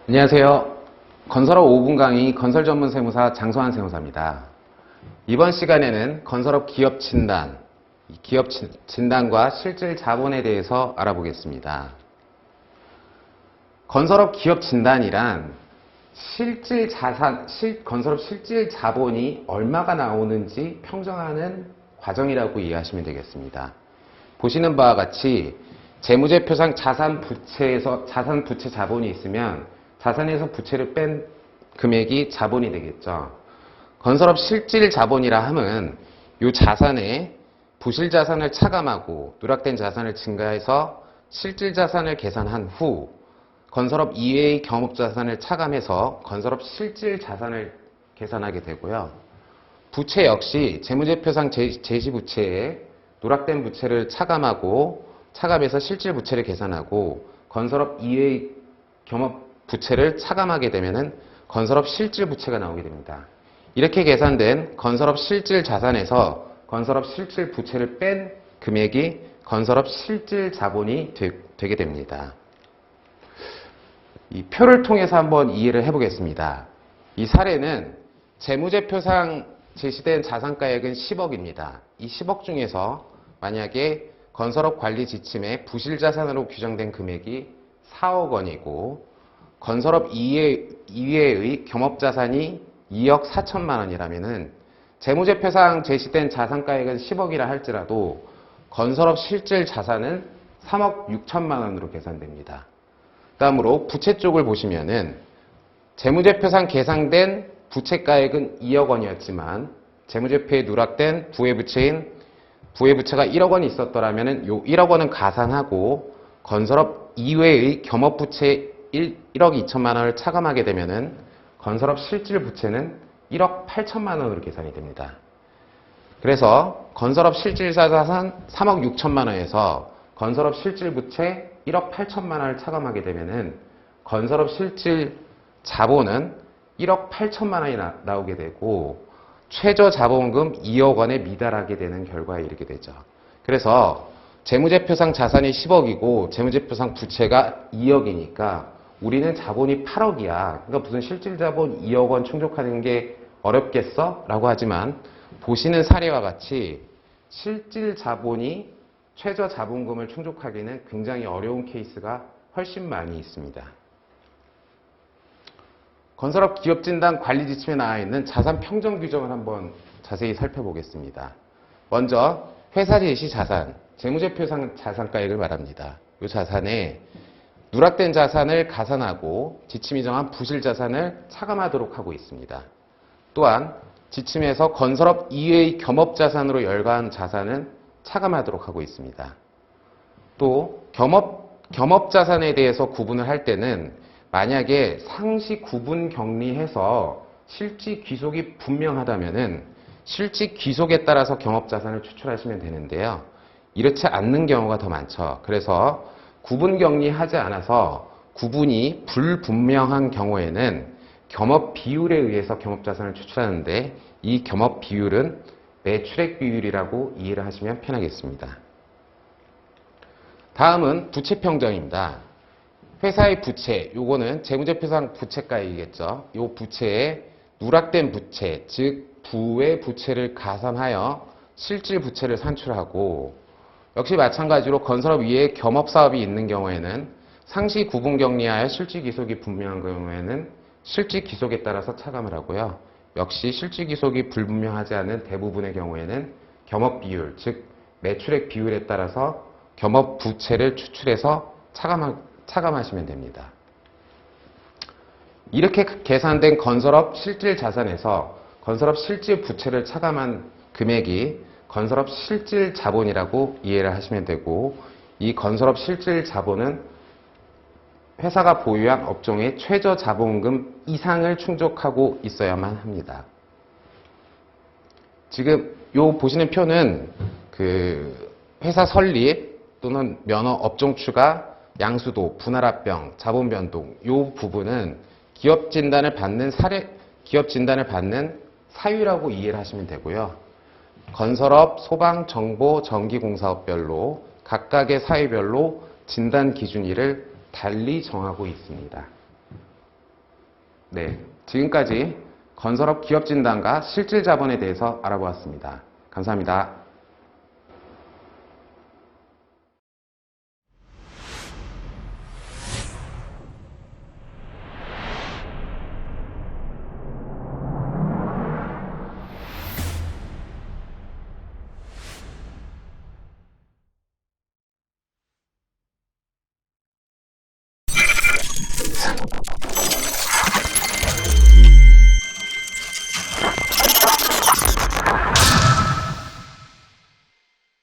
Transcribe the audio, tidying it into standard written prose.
안녕하세요. 건설업 5분 강의 건설 전문 세무사 장소환 세무사입니다. 이번 시간에는 건설업 기업 진단, 기업 진단과 실질 자본에 대해서 알아보겠습니다. 건설업 기업 진단이란 실질 자산, 건설업 실질 자본이 얼마가 나오는지 평정하는 과정이라고 이해하시면 되겠습니다. 보시는 바와 같이 재무제표상 자산 부채에서 자산 부채 자본이 있으면 자산에서 부채를 뺀 금액이 자본이 되겠죠. 건설업 실질 자본이라 함은 이 자산에 부실 자산을 차감하고 누락된 자산을 증가해서 실질 자산을 계산한 후 건설업 이외의 겸업 자산을 차감해서 건설업 실질 자산을 계산하게 되고요. 부채 역시 재무제표상 제시부채에 누락된 부채를 차감해서 실질 부채를 계산하고 건설업 이외의 겸업 부채를 차감하게 되면은 건설업 실질 부채가 나오게 됩니다. 이렇게 계산된 건설업 실질 자산에서 건설업 실질 부채를 뺀 금액이 건설업 실질 자본이 되게 됩니다. 이 표를 통해서 한번 이해를 해보겠습니다. 이 사례는 재무제표상 제시된 자산가액은 10억입니다. 이 10억 중에서 만약에 건설업 관리 지침에 부실자산으로 규정된 금액이 4억 원이고 건설업 이외의 겸업자산이 2억 4천만 원이라면은 재무제표상 제시된 자산가액은 10억이라 할지라도 건설업 실질 자산은 3억 6천만 원으로 계산됩니다. 다음으로 부채 쪽을 보시면은 재무제표상 계상된 부채가액은 2억 원이었지만 재무제표에 누락된 부회부채가 1억 원이 있었더라면은 요 1억 원은 가산하고 건설업 이외의 겸업부채 1억 2천만 원을 차감하게 되면은 건설업 실질 부채는 1억 8천만 원으로 계산이 됩니다. 그래서 건설업 실질 자산 3억 6천만 원에서 건설업 실질 부채 1억 8천만 원을 차감하게 되면은 건설업 실질 자본은 1억 8천만 원이 나오게 되고 최저 자본금 2억 원에 미달하게 되는 결과에 이르게 되죠. 그래서 재무제표상 자산이 10억이고 재무제표상 부채가 2억이니까 우리는 자본이 8억이야. 그러니까 무슨 실질 자본 2억 원 충족하는 게 어렵겠어? 라고 하지만 보시는 사례와 같이 실질 자본이 최저 자본금을 충족하기는 굉장히 어려운 케이스가 훨씬 많이 있습니다. 건설업 기업진단 관리지침에 나와 있는 자산 평정 규정을 한번 자세히 살펴보겠습니다. 먼저 회사 제시 자산, 재무제표상 자산가액을 말합니다. 이 자산에 누락된 자산을 가산하고 지침이 정한 부실 자산을 차감하도록 하고 있습니다. 또한 지침에서 건설업 이외의 겸업 자산으로 열거한 자산은 차감하도록 하고 있습니다. 또 겸업 자산에 대해서 구분을 할 때는 만약에 상시 구분 격리해서 실지 귀속이 분명하다면은 실지 귀속에 따라서 겸업 자산을 추출하시면 되는데요. 이렇지 않는 경우가 더 많죠. 그래서 구분 격리하지 않아서 구분이 불분명한 경우에는 겸업 비율에 의해서 겸업 자산을 추출하는데 이 겸업 비율은 매출액 비율이라고 이해를 하시면 편하겠습니다. 다음은 부채 평정입니다. 회사의 부채, 요거는 재무제표상 부채가액이겠죠. 요 부채에 누락된 부채, 즉 부의 부채를 가산하여 실질 부채를 산출하고 역시 마찬가지로 건설업 위에 겸업사업이 있는 경우에는 상시 구분 격리하여 실질 기속이 분명한 경우에는 실질 기속에 따라서 차감을 하고요. 역시 실질 기속이 불분명하지 않은 대부분의 경우에는 겸업 비율, 즉 매출액 비율에 따라서 겸업 부채를 추출해서 차감하시면 됩니다. 이렇게 계산된 건설업 실질 자산에서 건설업 실질 부채를 차감한 금액이 건설업 실질 자본이라고 이해를 하시면 되고 이 건설업 실질 자본은 회사가 보유한 업종의 최저 자본금 이상을 충족하고 있어야만 합니다. 지금 요 보시는 표는 그 회사 설립 또는 면허 업종 추가, 양수도, 분할합병, 자본 변동 요 부분은 기업 진단을 받는 사유라고 이해를 하시면 되고요. 건설업, 소방, 정보, 전기공사업별로 각각의 사유별로 진단 기준일을 달리 정하고 있습니다. 네, 지금까지 건설업 기업 진단과 실질 자본에 대해서 알아보았습니다. 감사합니다.